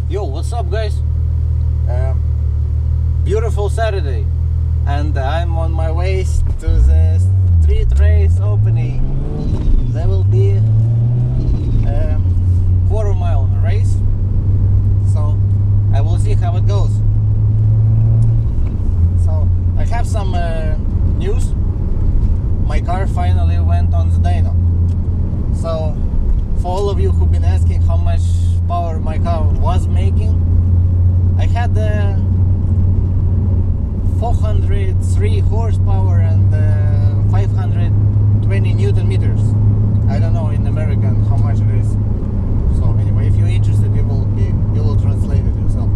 Yo, what's up guys? Beautiful Saturday, and I'm on my way to the street race opening. There will be a quarter-mile race, so I will see how it goes. So I have some news. My car finally went on the dyno. So for all of you who've been asking how much power my car was making, I had 403 horsepower and 520 Newton meters. I don't know in American how much it is. So anyway, if you're interested, you will translate it yourself.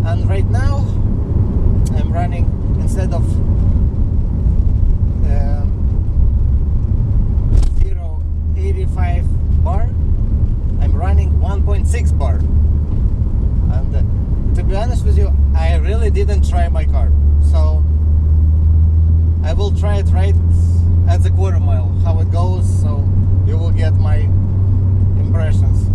And right now I'm running, instead of 0.85 bar, I'm running 1.6 bar. And to be honest with you, I really didn't try my car, so I will try it right at the quarter mile, how it goes, so you will get my impressions.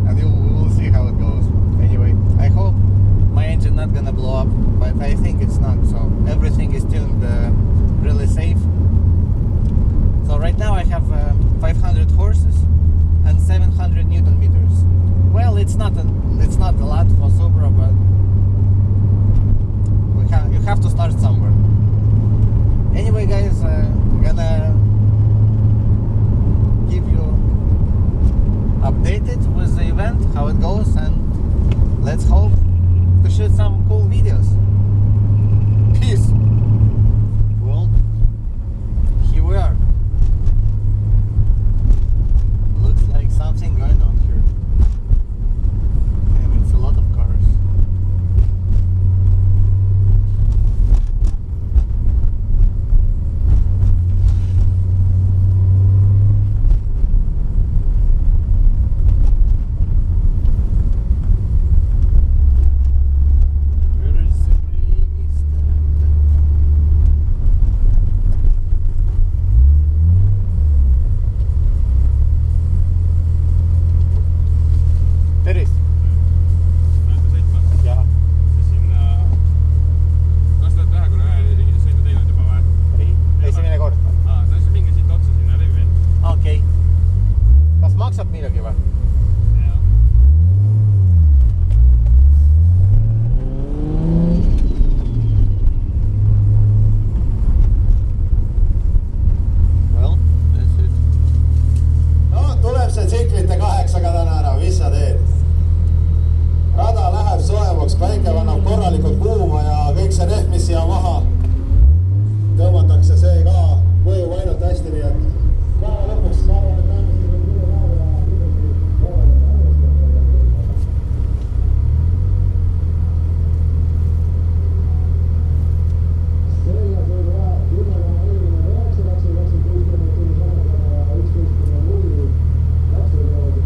And we will see how it goes. Anyway, I hope my engine not gonna blow up, but I think it's not, so everything is tuned really safe. So right now I have 500 horses and 700 Newton meters. Well, it's not a lot for Supra, but you have to start somewhere. Anyway, guys, I'm gonna keep you updated with the event, how it goes, and let's hope to shoot some cool videos. Peace. Well, here we are. Looks like something going on here. And it's a lot of cars. Päike annab korralikult kuuma ja kõik see rehv, mis siia maha tõmmatakse, see ka mõjub ainult hästi, nii et päeva lõpuks ma arvan, et näeme siin veel üle päeva ja Seljas võib vaja 10,49, 26 km/h ja 11,0 laksulinõude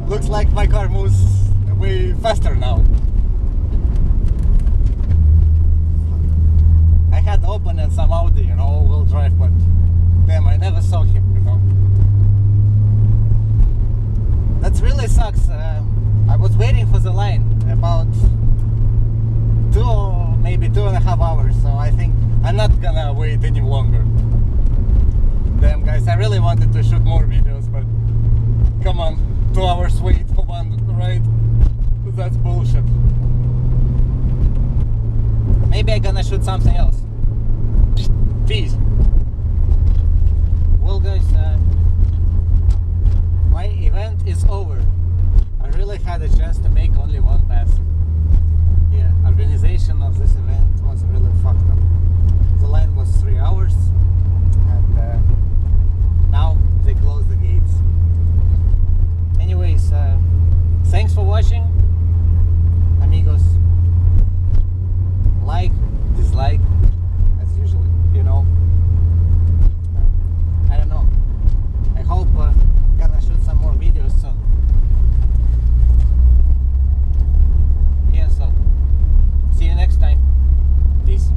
Looks like my car moves way faster now. I had open and some Audi, all-wheel drive, but damn, I never saw him, That really sucks. I was waiting for the line about 2 or maybe 2.5 hours, so I think I'm not gonna wait any longer. Damn guys, I really wanted to shoot more videos, but come on, 2 hours wait for one ride, that's bullshit. Maybe I'm gonna shoot something else. Peace. Well guys, my event is over. I really had a chance to make only one pass. Yeah, organization of this event was really fucked up. The line was 3 hours, and now they close the gates. Anyways, thanks for watching, amigos. Like, dislike, as usual, you know. I don't know. I hope gonna shoot some more videos soon. Yeah, so see you next time. Peace.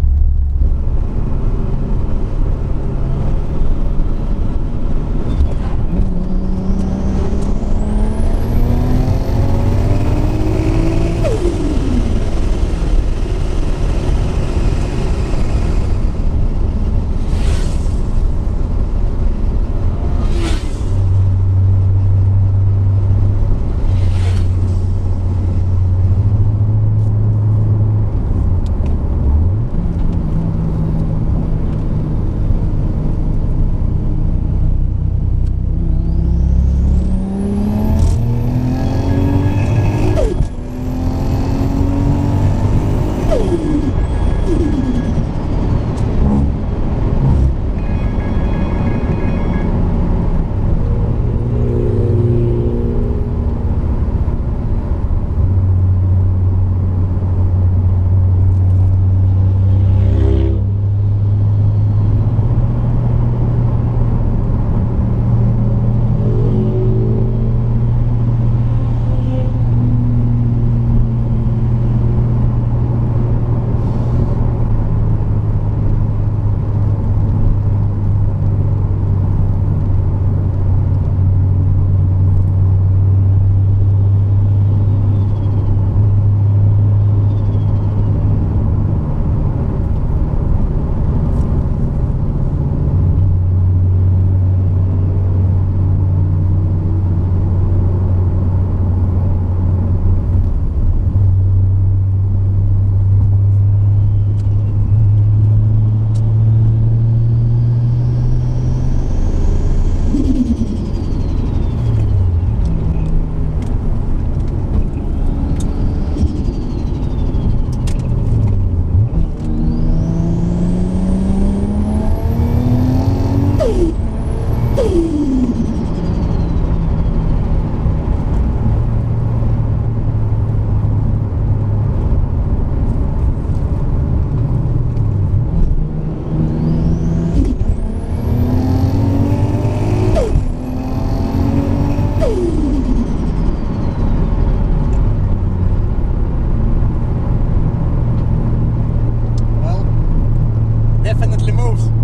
Definitely moves.